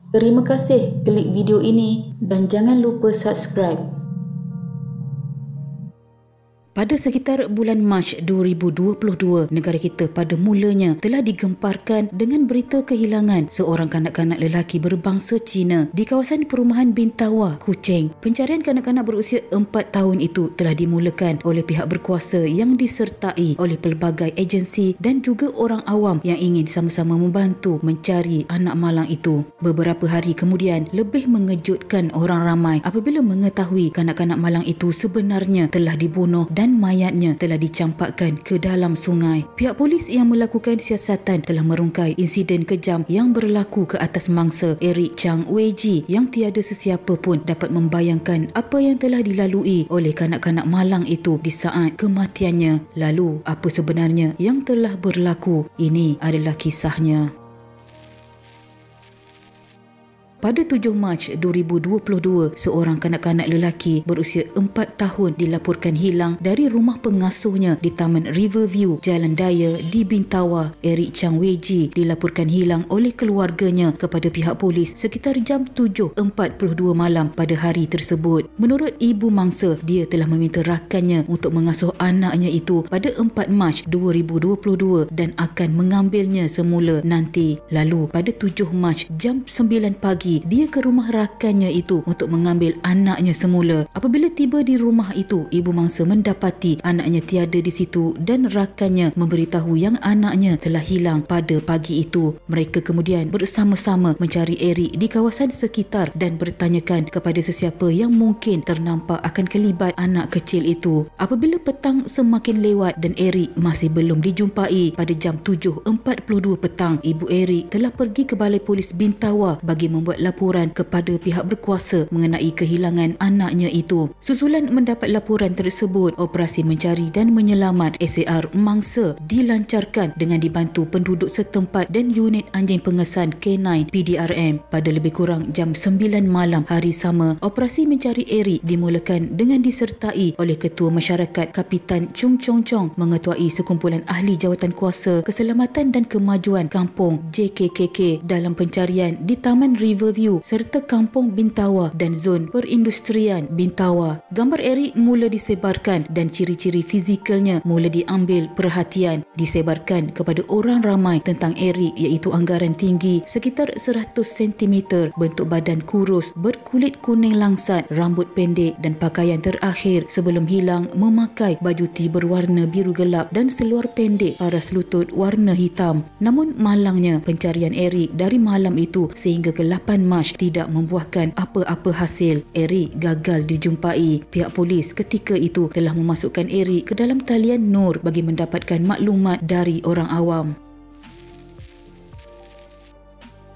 Terima kasih klik video ini dan jangan lupa subscribe. Pada sekitar bulan Mac 2022, negara kita pada mulanya telah digemparkan dengan berita kehilangan seorang kanak-kanak lelaki berbangsa Cina di kawasan perumahan Bintawa, Kuching. Pencarian kanak-kanak berusia 4 tahun itu telah dimulakan oleh pihak berkuasa yang disertai oleh pelbagai agensi dan juga orang awam yang ingin sama-sama membantu mencari anak malang itu. Beberapa hari kemudian, lebih mengejutkan orang ramai apabila mengetahui kanak-kanak malang itu sebenarnya telah dibunuh dan mayatnya telah dicampakkan ke dalam sungai. Pihak polis yang melakukan siasatan telah merungkai insiden kejam yang berlaku ke atas mangsa Eric Chang Wei Ji yang tiada sesiapa pun dapat membayangkan apa yang telah dilalui oleh kanak-kanak malang itu di saat kematiannya. Lalu, apa sebenarnya yang telah berlaku? Ini adalah kisahnya. Pada 7 Mac 2022, seorang kanak-kanak lelaki berusia 4 tahun dilaporkan hilang dari rumah pengasuhnya di Taman Riverview, Jalan Daya di Bintawa. Eric Chang Wei Ji dilaporkan hilang oleh keluarganya kepada pihak polis sekitar jam 7.42 malam pada hari tersebut. Menurut ibu mangsa, dia telah meminta rakannya untuk mengasuh anaknya itu pada 4 Mac 2022 dan akan mengambilnya semula nanti. Lalu pada 7 Mac jam 9 pagi, dia ke rumah rakannya itu untuk mengambil anaknya semula. Apabila tiba di rumah itu, ibu mangsa mendapati anaknya tiada di situ dan rakannya memberitahu yang anaknya telah hilang pada pagi itu. Mereka kemudian bersama-sama mencari Eric di kawasan sekitar dan bertanyakan kepada sesiapa yang mungkin ternampak akan kelibat anak kecil itu. Apabila petang semakin lewat dan Eric masih belum dijumpai, pada jam 7.42 petang, ibu Eric telah pergi ke Balai Polis Bintawa bagi membuat laporan kepada pihak berkuasa mengenai kehilangan anaknya itu. Susulan mendapat laporan tersebut, operasi mencari dan menyelamat SAR mangsa dilancarkan dengan dibantu penduduk setempat dan unit anjing pengesan K9 PDRM. Pada lebih kurang jam 9 malam hari sama, operasi mencari Eric dimulakan dengan disertai oleh Ketua Masyarakat Kapitan Chung Chong Chong, mengetuai sekumpulan ahli jawatan kuasa keselamatan dan kemajuan kampung JKKK dalam pencarian di Taman Riverview serta Kampung Bintawa dan Zon Perindustrian Bintawa. Gambar Eric mula disebarkan dan ciri-ciri fizikalnya mula diambil perhatian. Disebarkan kepada orang ramai tentang Eric, iaitu anggaran tinggi sekitar 100 cm, bentuk badan kurus, berkulit kuning langsat, rambut pendek dan pakaian terakhir sebelum hilang memakai baju T berwarna biru gelap dan seluar pendek paras lutut warna hitam. Namun malangnya, pencarian Eric dari malam itu sehingga ke 8 Mac tidak membuahkan apa-apa hasil. Eric gagal dijumpai. Pihak polis ketika itu telah memasukkan Eric ke dalam talian Nur bagi mendapatkan maklumat dari orang awam.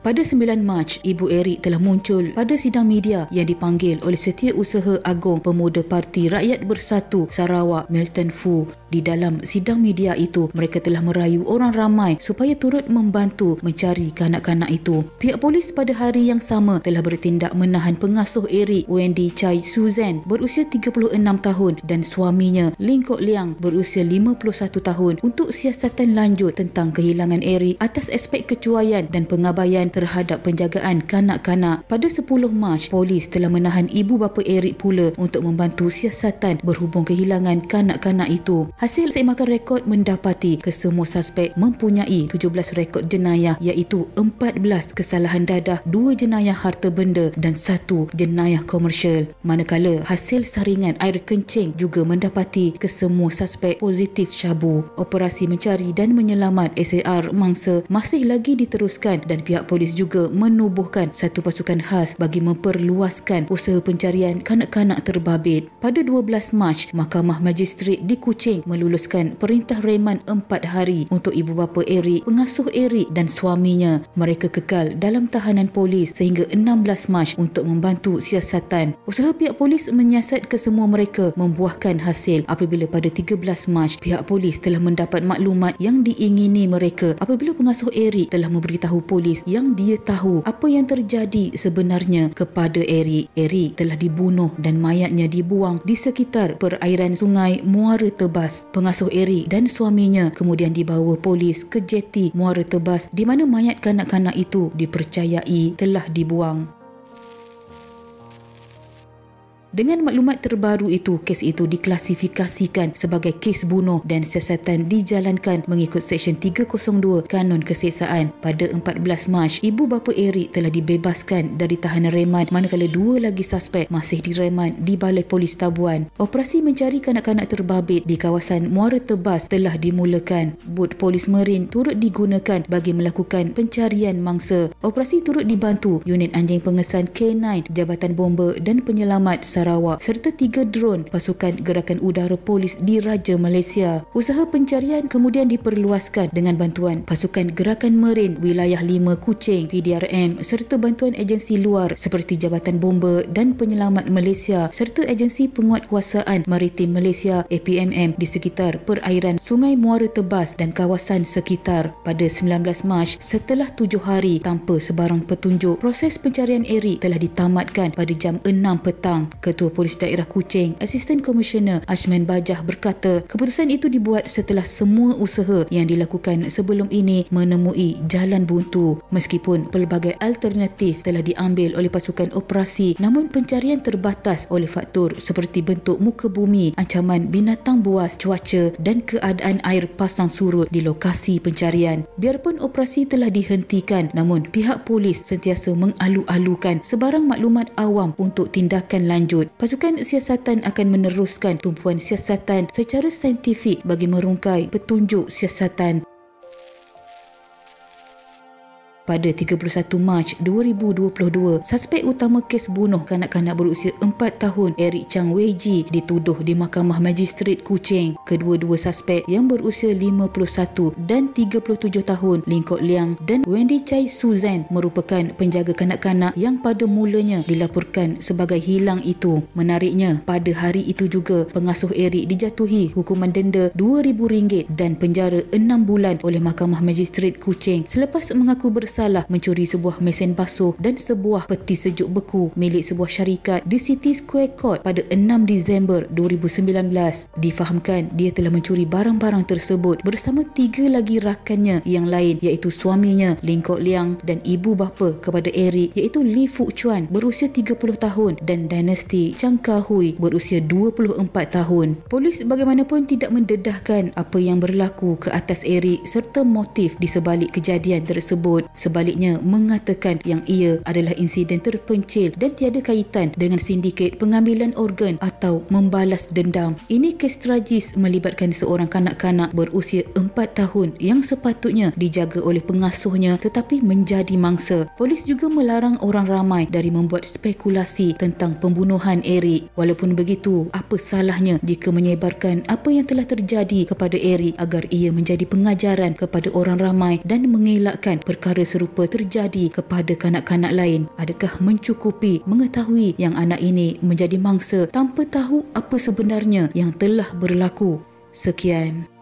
Pada 9 Mac, ibu Eric telah muncul pada sidang media yang dipanggil oleh Setiausaha Agong Pemuda Parti Rakyat Bersatu Sarawak, Milton Foo. Di dalam sidang media itu, mereka telah merayu orang ramai supaya turut membantu mencari kanak-kanak itu. Pihak polis pada hari yang sama telah bertindak menahan pengasuh Eric, Wendy Chai Suzanne, berusia 36 tahun dan suaminya, Ling Kok Liang, berusia 51 tahun untuk siasatan lanjut tentang kehilangan Eric atas aspek kecuaian dan pengabaian terhadap penjagaan kanak-kanak. Pada 10 Mac, polis telah menahan ibu bapa Eric pula untuk membantu siasatan berhubung kehilangan kanak-kanak itu. Hasil semakan rekod mendapati kesemua suspek mempunyai 17 rekod jenayah, iaitu 14 kesalahan dadah, 2 jenayah harta benda dan 1 jenayah komersial. Manakala hasil saringan air kencing juga mendapati kesemua suspek positif syabu. Operasi mencari dan menyelamat SAR mangsa masih lagi diteruskan dan pihak polis juga menubuhkan satu pasukan khas bagi memperluaskan usaha pencarian kanak-kanak terbabit. Pada 12 Mac, Mahkamah Magistrat di Kuching meluluskan perintah reman 4 hari untuk ibu bapa Eric, pengasuh Eric dan suaminya. Mereka kekal dalam tahanan polis sehingga 16 Mac untuk membantu siasatan. Usaha pihak polis menyiasat kesemua mereka membuahkan hasil apabila pada 13 Mac pihak polis telah mendapat maklumat yang diingini mereka apabila pengasuh Eric telah memberitahu polis yang dan dia tahu apa yang terjadi sebenarnya kepada Eric. Eric telah dibunuh dan mayatnya dibuang di sekitar perairan sungai Muara Tebas. Pengasuh Eric dan suaminya kemudian dibawa polis ke jeti Muara Tebas di mana mayat kanak-kanak itu dipercayai telah dibuang. Dengan maklumat terbaru itu, kes itu diklasifikasikan sebagai kes bunuh dan siasatan dijalankan mengikut Seksyen 302 Kanun Keseksaan. Pada 14 Mac, ibu bapa Eric telah dibebaskan dari tahanan reman manakala 2 lagi suspek masih direman di Balai Polis Tabuan. Operasi mencari kanak-kanak terbabit di kawasan Muara Tebas telah dimulakan. Bot Polis Marin turut digunakan bagi melakukan pencarian mangsa. Operasi turut dibantu unit anjing pengesan K9, Jabatan Bomba dan Penyelamat Sarawak serta 3 drone pasukan gerakan udara polis di Raja Malaysia. Usaha pencarian kemudian diperluaskan dengan bantuan pasukan gerakan Marin Wilayah 5 Kuching, PDRM serta bantuan agensi luar seperti Jabatan Bomba dan Penyelamat Malaysia serta agensi penguatkuasaan maritim Malaysia APMM di sekitar perairan Sungai Muara Tebas dan kawasan sekitar. Pada 19 Mac, setelah 7 hari tanpa sebarang petunjuk, proses pencarian Eric telah ditamatkan pada jam 6 petang. Ketua Polis Daerah Kuching, Asisten Komisioner Ashman Bajah berkata, keputusan itu dibuat setelah semua usaha yang dilakukan sebelum ini menemui jalan buntu. Meskipun pelbagai alternatif telah diambil oleh pasukan operasi, namun pencarian terbatas oleh faktor seperti bentuk muka bumi, ancaman binatang buas, cuaca dan keadaan air pasang surut di lokasi pencarian. Biarpun operasi telah dihentikan, namun pihak polis sentiasa mengalu-alukan sebarang maklumat awam untuk tindakan lanjut. Pasukan siasatan akan meneruskan tumpuan siasatan secara saintifik bagi merungkai petunjuk siasatan. Pada 31 Mac 2022, suspek utama kes bunuh kanak-kanak berusia 4 tahun Eric Chang Wei Ji dituduh di Mahkamah Magistrate Kuching. Kedua-dua suspek yang berusia 51 dan 37 tahun, Ling Kok Liang dan Wendy Chai Suzanne, merupakan penjaga kanak-kanak yang pada mulanya dilaporkan sebagai hilang itu. Menariknya, pada hari itu juga pengasuh Eric dijatuhi hukuman denda RM2,000 dan penjara 6 bulan oleh Mahkamah Magistrate Kuching selepas mengaku bersalah mencuri sebuah mesin basuh dan sebuah peti sejuk beku milik sebuah syarikat di City Square Court pada 6 Disember 2019. Difahamkan dia telah mencuri barang-barang tersebut bersama 3 lagi rakannya yang lain, iaitu suaminya Ling Kok Liang dan ibu bapa kepada Eric iaitu Li Fuk Chuan berusia 30 tahun dan Dynasty Chang Ka Hui berusia 24 tahun. Polis bagaimanapun tidak mendedahkan apa yang berlaku ke atas Eric serta motif di sebalik kejadian tersebut. Sebaliknya, mengatakan yang ia adalah insiden terpencil dan tiada kaitan dengan sindiket pengambilan organ atau membalas dendam. Ini kes tragis melibatkan seorang kanak-kanak berusia 4 tahun yang sepatutnya dijaga oleh pengasuhnya tetapi menjadi mangsa. Polis juga melarang orang ramai dari membuat spekulasi tentang pembunuhan Eric. Walaupun begitu, apa salahnya jika menyebarkan apa yang telah terjadi kepada Eric agar ia menjadi pengajaran kepada orang ramai dan mengelakkan perkara serupa terjadi kepada kanak-kanak lain? Adakah mencukupi mengetahui yang anak ini menjadi mangsa tanpa tahu apa sebenarnya yang telah berlaku? Sekian.